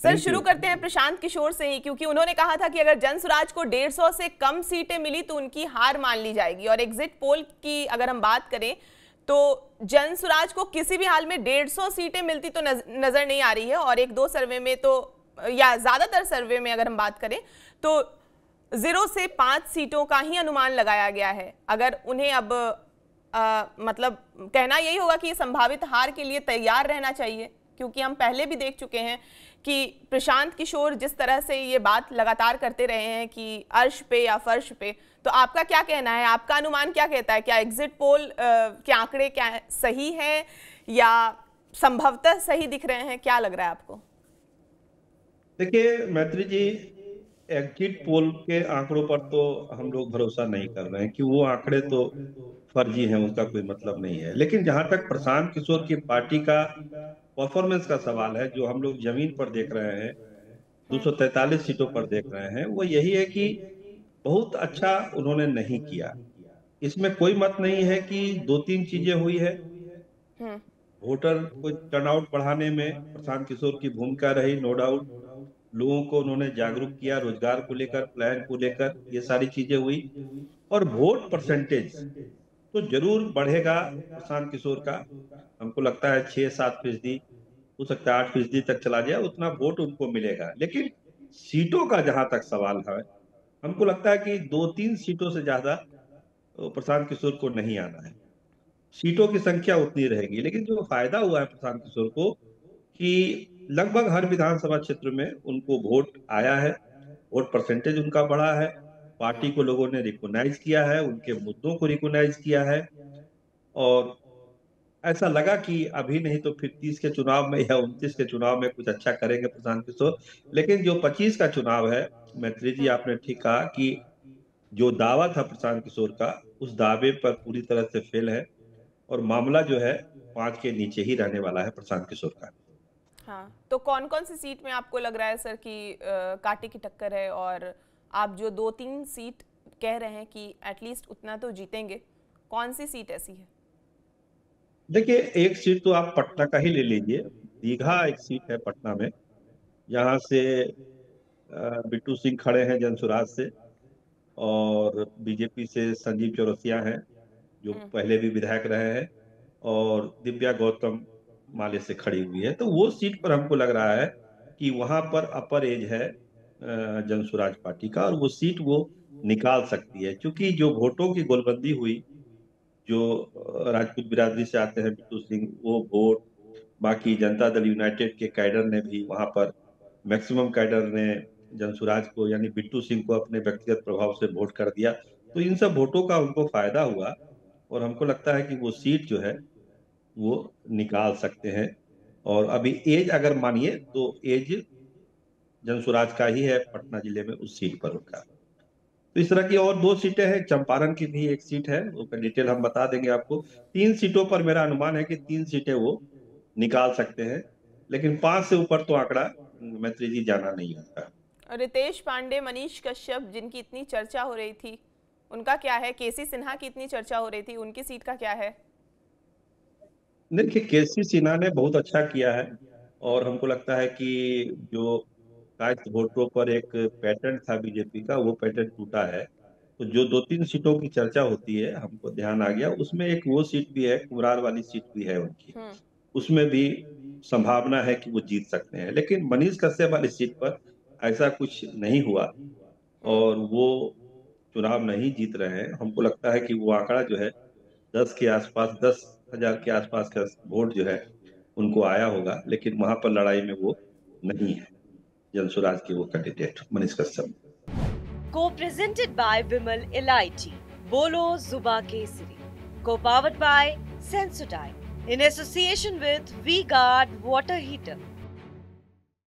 Sir शुरू करते हैं प्रशांत किशोर से ही, क्योंकि उन्होंने कहा था कि अगर जनसुराज को 150 से कम सीटें मिली तो उनकी हार मान ली जाएगी। और एग्जिट पोल की अगर हम बात करें तो जनसुराज को किसी भी हाल में 150 सीटें मिलती तो नजर नहीं आ रही है। और एक दो सर्वे में तो, या ज्यादातर सर्वे में अगर हम बात करें तो 0 से 5 सीटों का ही अनुमान लगाया गया है। अगर उन्हें अब मतलब कहना यही होगा कि संभावित हार के लिए तैयार रहना चाहिए, क्योंकि हम पहले भी देख चुके हैं कि प्रशांत किशोर जिस तरह से ये बात लगातार करते रहे हैं कि अर्श पे या फर्श पे। तो आपका क्या कहना है, आपका अनुमान क्या कहता है? क्या एग्जिट पोल के आंकड़े क्या सही हैं या संभवतः सही दिख रहे हैं? क्या लग रहा है आपको? देखिए मैत्री जी, एग्जिट पोल के आंकड़ों पर तो हम लोग भरोसा नहीं कर रहे हैं कि वो आंकड़े तो फर्जी हैं, उसका कोई मतलब नहीं है। लेकिन जहां तक प्रशांत किशोर की पार्टी का परफॉर्मेंस का सवाल है, जो हम लोग जमीन पर देख रहे हैं, 243 सीटों पर देख रहे हैं, वो यही है कि बहुत अच्छा उन्होंने नहीं किया। इसमें कोई मत नहीं है कि दो तीन चीजें हुई है। वोटर को टर्नआउट बढ़ाने में प्रशांत किशोर की भूमिका रही, नो डाउट। लोगों को उन्होंने जागरूक किया, रोजगार को लेकर, प्लान को लेकर, ये सारी चीजें हुई। और वोट परसेंटेज तो जरूर बढ़ेगा प्रशांत किशोर का। हमको लगता है 6-7%, हो सकता है 8% तक चला जाए, उतना वोट उनको मिलेगा। लेकिन सीटों का जहां तक सवाल है, हमको लगता है कि 2-3 सीटों से ज्यादा प्रशांत किशोर को नहीं आना है। सीटों की संख्या उतनी रहेगी। लेकिन जो फायदा हुआ है प्रशांत किशोर को कि लगभग हर विधानसभा क्षेत्र में उनको वोट आया है, वोट परसेंटेज उनका बढ़ा है, पार्टी को लोगों ने रिकॉग्नाइज किया है, उनके मुद्दों को रिकॉग्नाइज किया है। और ऐसा लगा कि अभी नहीं तो फिर 30 के चुनाव में या 29 के चुनाव में कुछ अच्छा करेंगे प्रशांत किशोर। लेकिन जो 25 का चुनाव है, मैत्री जी आपने ठीक कहा कि जो दावा था प्रशांत किशोर का, उस दावे पर पूरी तरह से फेल है। और मामला जो है 5 के नीचे ही रहने वाला है प्रशांत किशोर का। हाँ, तो कौन कौन सी सीट में आपको लग रहा है सर कि कांटे की टक्कर है? और आप जो 2-3 सीट कह रहे हैं कि एटलीस्ट उतना तो जीतेंगे, कौन सी सीट ऐसी है? देखिए, एक सीट तो आप पटना का ही ले लीजिए। दीघा एक सीट है पटना में, यहाँ से बिट्टू सिंह खड़े हैं जनसुराज से, और बीजेपी से संजीव चौरसिया हैं, जो पहले भी विधायक रहे हैं, और दिव्या गौतम माले से खड़ी हुई है। तो वो सीट पर हमको लग रहा है कि वहां पर अपर एज है जनसुराज पार्टी का, और वो सीट वो निकाल सकती है। क्योंकि जो वोटों की गोलबंदी हुई, जो राजपूत बिरादरी से आते हैं बिट्टू सिंह, वो वोट, बाकी जनता दल यूनाइटेड के कैडर ने भी वहां पर, मैक्सिमम कैडर ने जनसुराज को यानी बिट्टू सिंह को अपने व्यक्तिगत प्रभाव से वोट कर दिया। तो इन सब वोटों का उनको फायदा हुआ, और हमको लगता है कि वो सीट जो है वो निकाल सकते हैं। और अभी एज अगर मानिए तो एज जनसुराज का ही है पटना जिले में उस सीट पर उनका। तो इस तरह की और दो सीटें हैं, चंपारण की भी एक सीट है, उसका डिटेल हम बता देंगे आपको। 3 सीटों पर मेरा अनुमान है कि 3 सीटें वो निकाल सकते हैं। लेकिन 5 से ऊपर तो आंकड़ा मैत्री जी जाना नहीं होता। रितेश पांडे, मनीष कश्यप जिनकी इतनी चर्चा हो रही थी, उनका क्या है? केसी सिन्हा की इतनी चर्चा हो रही थी, उनकी सीट का क्या है? देखिए, केसी सिन्हा ने बहुत अच्छा किया है, और हमको लगता है कि जो शायद वोटरों पर एक पैटर्न था बीजेपी का, वो पैटर्न टूटा है। तो जो 2-3 सीटों की चर्चा होती है, हमको ध्यान आ गया, उसमें एक वो सीट भी है, कुम्हरार वाली सीट भी है उनकी। उसमें भी संभावना है कि वो जीत सकते हैं। लेकिन मनीष कश्यप वाली सीट पर ऐसा कुछ नहीं हुआ, और वो चुनाव नहीं जीत रहे हैं। हमको लगता है कि वो आंकड़ा जो है 10 के आसपास, 10,000 के आसपास का वोट जो है उनको आया होगा। लेकिन वहां पर लड़ाई में वो नहीं है, जनसुराज के वो कैंडिडेट मनीष कश्यप। को प्रेजेंटेड बाय विमल एलआईटी, बोलो जुबा केसरी, को powered by Sensodyne in association with V-Guard water heater.